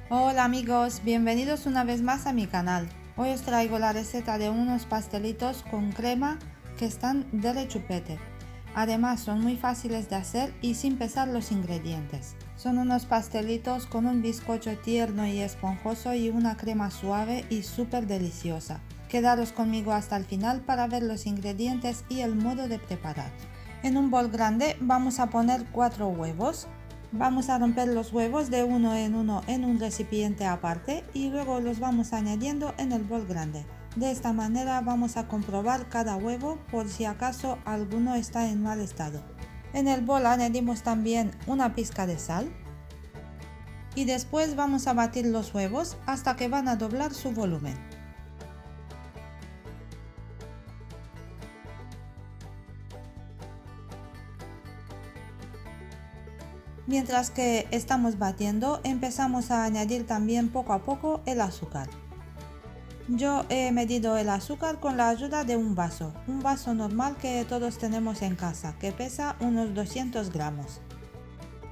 Hola amigos, bienvenidos una vez más a mi canal. Hoy os traigo la receta de unos pastelitos con crema que están de rechupete. Además son muy fáciles de hacer y sin pesar los ingredientes. Son unos pastelitos con un bizcocho tierno y esponjoso y una crema suave y súper deliciosa. Quedaros conmigo hasta el final para ver los ingredientes y el modo de preparar. En un bol grande vamos a poner 4 huevos. Vamos a romper los huevos de uno en un recipiente aparte y luego los vamos añadiendo en el bol grande. De esta manera vamos a comprobar cada huevo por si acaso alguno está en mal estado. En el bol añadimos también una pizca de sal y después vamos a batir los huevos hasta que van a doblar su volumen. Mientras que estamos batiendo, empezamos a añadir también poco a poco el azúcar. Yo he medido el azúcar con la ayuda de un vaso normal que todos tenemos en casa, que pesa unos 200 gramos.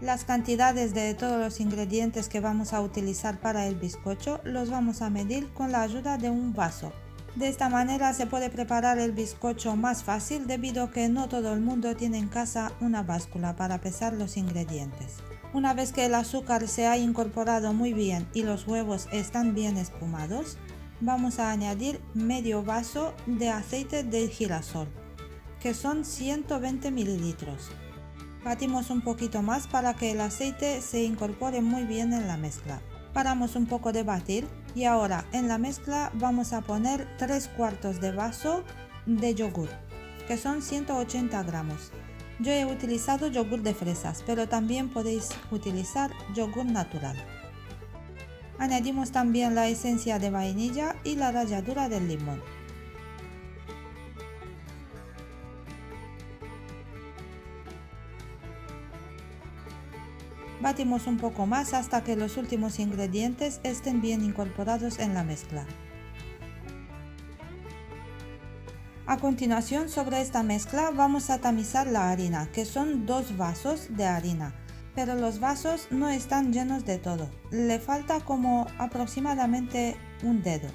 Las cantidades de todos los ingredientes que vamos a utilizar para el bizcocho los vamos a medir con la ayuda de un vaso. De esta manera se puede preparar el bizcocho más fácil debido a que no todo el mundo tiene en casa una báscula para pesar los ingredientes. Una vez que el azúcar se ha incorporado muy bien y los huevos están bien espumados, vamos a añadir medio vaso de aceite de girasol, que son 120 mililitros. Batimos un poquito más para que el aceite se incorpore muy bien en la mezcla. Paramos un poco de batir y ahora en la mezcla vamos a poner 3 cuartos de vaso de yogur, que son 180 gramos. Yo he utilizado yogur de fresas, pero también podéis utilizar yogur natural. Añadimos también la esencia de vainilla y la ralladura del limón. Batimos un poco más hasta que los últimos ingredientes estén bien incorporados en la mezcla. A continuación, sobre esta mezcla vamos a tamizar la harina, que son 2 vasos de harina, pero los vasos no están llenos de todo, le falta como aproximadamente un dedo.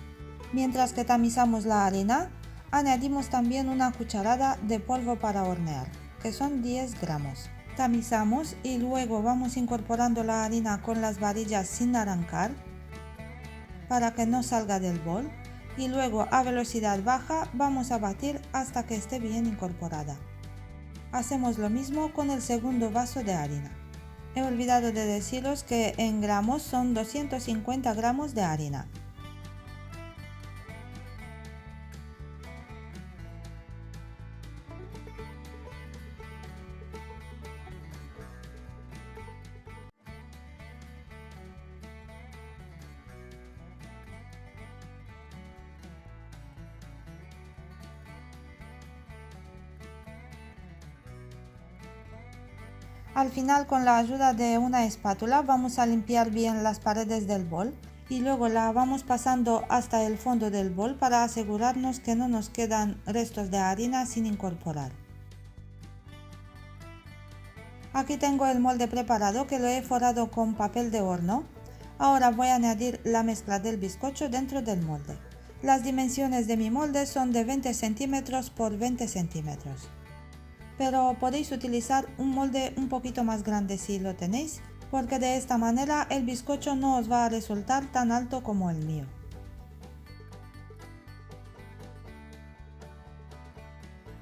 Mientras que tamizamos la harina, añadimos también una cucharada de polvo para hornear, que son 10 gramos. Tamizamos y luego vamos incorporando la harina con las varillas sin arrancar para que no salga del bol y luego a velocidad baja vamos a batir hasta que esté bien incorporada. Hacemos lo mismo con el segundo vaso de harina. He olvidado de deciros que en gramos son 250 gramos de harina. Al final, con la ayuda de una espátula vamos a limpiar bien las paredes del bol y luego la vamos pasando hasta el fondo del bol para asegurarnos que no nos quedan restos de harina sin incorporar. Aquí tengo el molde preparado que lo he forrado con papel de horno. Ahora voy a añadir la mezcla del bizcocho dentro del molde. Las dimensiones de mi molde son de 20 centímetros por 20 centímetros. Pero podéis utilizar un molde un poquito más grande si lo tenéis, porque de esta manera el bizcocho no os va a resultar tan alto como el mío.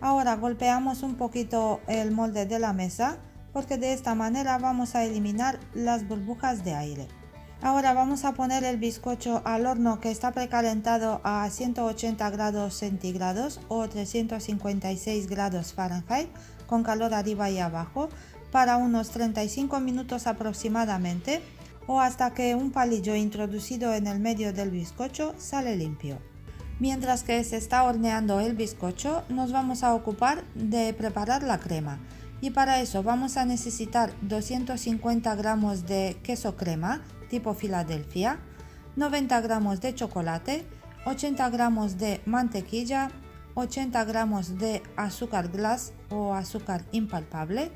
Ahora golpeamos un poquito el molde de la mesa, porque de esta manera vamos a eliminar las burbujas de aire. Ahora vamos a poner el bizcocho al horno que está precalentado a 180 grados centígrados o 356 grados Fahrenheit con calor arriba y abajo para unos 35 minutos aproximadamente o hasta que un palillo introducido en el medio del bizcocho sale limpio. Mientras que se está horneando el bizcocho, nos vamos a ocupar de preparar la crema. Y para eso vamos a necesitar 250 gramos de queso crema tipo Filadelfia, 90 gramos de chocolate, 80 gramos de mantequilla, 80 gramos de azúcar glass o azúcar impalpable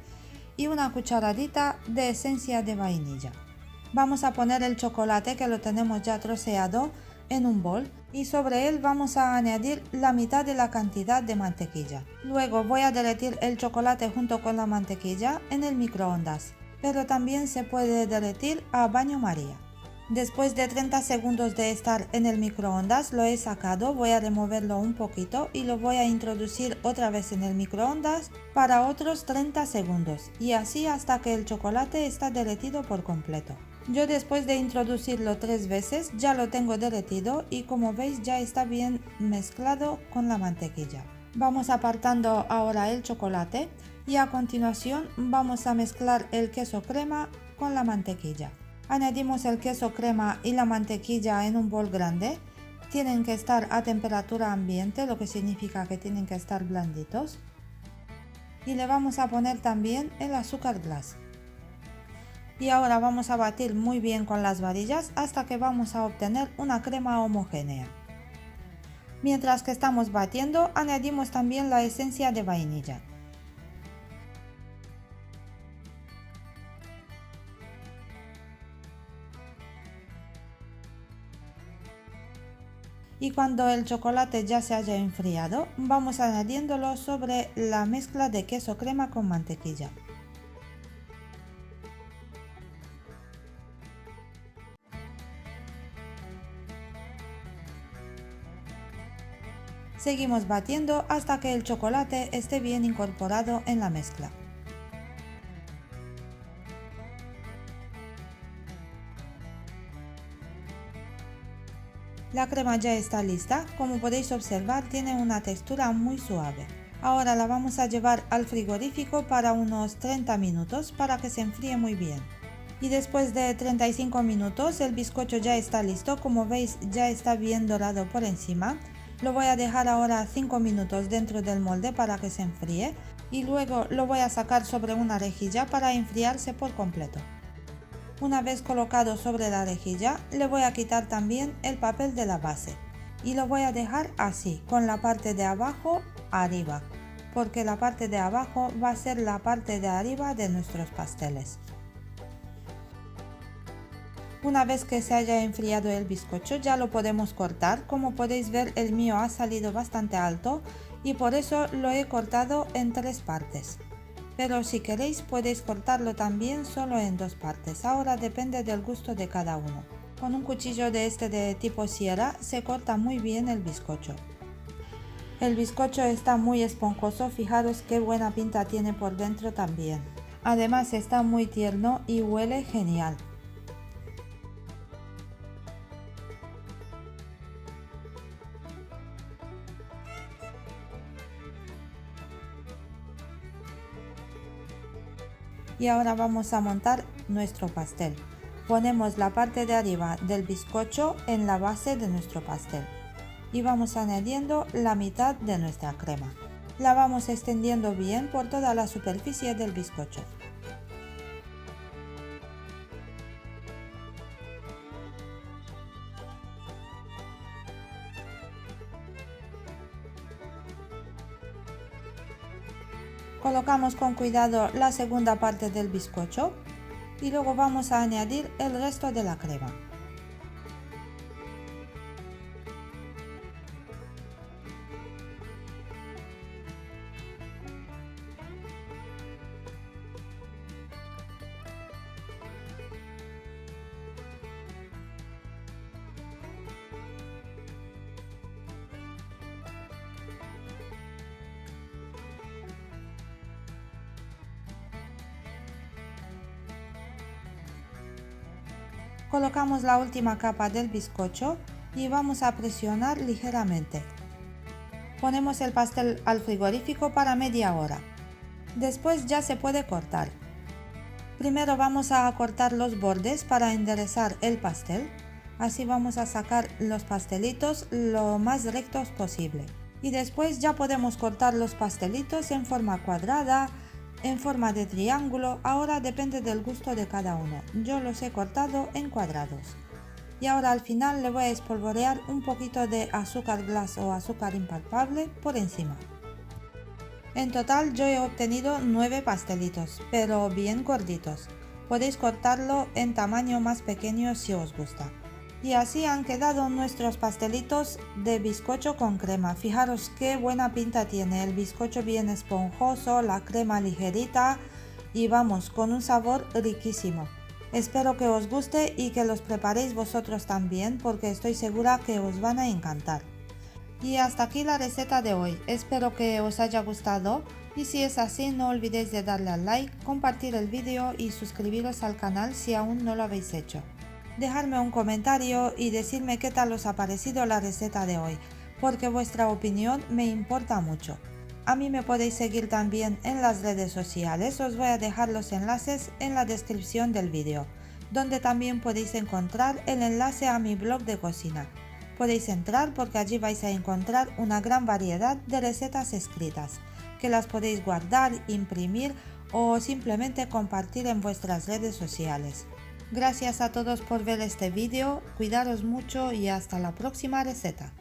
y una cucharadita de esencia de vainilla. Vamos a poner el chocolate que lo tenemos ya troceado en un bol y sobre él vamos a añadir la mitad de la cantidad de mantequilla. Luego voy a derretir el chocolate junto con la mantequilla en el microondas, pero también se puede derretir a baño María. Después de 30 segundos de estar en el microondas lo he sacado, voy a removerlo un poquito y lo voy a introducir otra vez en el microondas para otros 30 segundos y así hasta que el chocolate está derretido por completo. Yo después de introducirlo 3 veces ya lo tengo derretido y como veis ya está bien mezclado con la mantequilla. Vamos apartando ahora el chocolate y a continuación vamos a mezclar el queso crema con la mantequilla. Añadimos el queso crema y la mantequilla en un bol grande. Tienen que estar a temperatura ambiente, lo que significa que tienen que estar blanditos. Y le vamos a poner también el azúcar glass. Y ahora vamos a batir muy bien con las varillas hasta que vamos a obtener una crema homogénea. Mientras que estamos batiendo, añadimos también la esencia de vainilla. Y cuando el chocolate ya se haya enfriado, vamos añadiéndolo sobre la mezcla de queso crema con mantequilla. Seguimos batiendo hasta que el chocolate esté bien incorporado en la mezcla. La crema ya está lista, como podéis observar tiene una textura muy suave. Ahora la vamos a llevar al frigorífico para unos 30 minutos para que se enfríe muy bien. Y después de 35 minutos el bizcocho ya está listo, como veis ya está bien dorado por encima. Lo voy a dejar ahora 5 minutos dentro del molde para que se enfríe y luego lo voy a sacar sobre una rejilla para enfriarse por completo. Una vez colocado sobre la rejilla, le voy a quitar también el papel de la base y lo voy a dejar así, con la parte de abajo arriba, porque la parte de abajo va a ser la parte de arriba de nuestros pasteles. Una vez que se haya enfriado el bizcocho ya lo podemos cortar. Como podéis ver el mío ha salido bastante alto y por eso lo he cortado en 3 partes. Pero si queréis podéis cortarlo también solo en 2 partes, ahora depende del gusto de cada uno. Con un cuchillo de este de tipo sierra se corta muy bien el bizcocho. El bizcocho está muy esponjoso, fijaros qué buena pinta tiene por dentro también. Además está muy tierno y huele genial. Y ahora vamos a montar nuestro pastel. Ponemos la parte de arriba del bizcocho en la base de nuestro pastel y vamos añadiendo la mitad de nuestra crema. La vamos extendiendo bien por toda la superficie del bizcocho. Colocamos con cuidado la segunda parte del bizcocho y luego vamos a añadir el resto de la crema. Colocamos la última capa del bizcocho y vamos a presionar ligeramente. Ponemos el pastel al frigorífico para media hora. Después ya se puede cortar. Primero vamos a cortar los bordes para enderezar el pastel. Así vamos a sacar los pastelitos lo más rectos posible. Y después ya podemos cortar los pastelitos en forma cuadrada, en forma de triángulo, ahora depende del gusto de cada uno. Yo los he cortado en cuadrados. Y ahora al final le voy a espolvorear un poquito de azúcar glass o azúcar impalpable por encima. En total yo he obtenido 9 pastelitos, pero bien gorditos. podéis cortarlo en tamaño más pequeño si os gusta. Y así han quedado nuestros pastelitos de bizcocho con crema. Fijaros qué buena pinta tiene, el bizcocho bien esponjoso, la crema ligerita y vamos, con un sabor riquísimo. Espero que os guste y que los preparéis vosotros también porque estoy segura que os van a encantar. Y hasta aquí la receta de hoy, espero que os haya gustado y si es así no olvidéis de darle al like, compartir el vídeo y suscribiros al canal si aún no lo habéis hecho. Dejadme un comentario y decirme qué tal os ha parecido la receta de hoy, porque vuestra opinión me importa mucho. A mí me podéis seguir también en las redes sociales, os voy a dejar los enlaces en la descripción del vídeo, donde también podéis encontrar el enlace a mi blog de cocina. Podéis entrar porque allí vais a encontrar una gran variedad de recetas escritas, que las podéis guardar, imprimir o simplemente compartir en vuestras redes sociales. Gracias a todos por ver este vídeo, cuidaros mucho y hasta la próxima receta.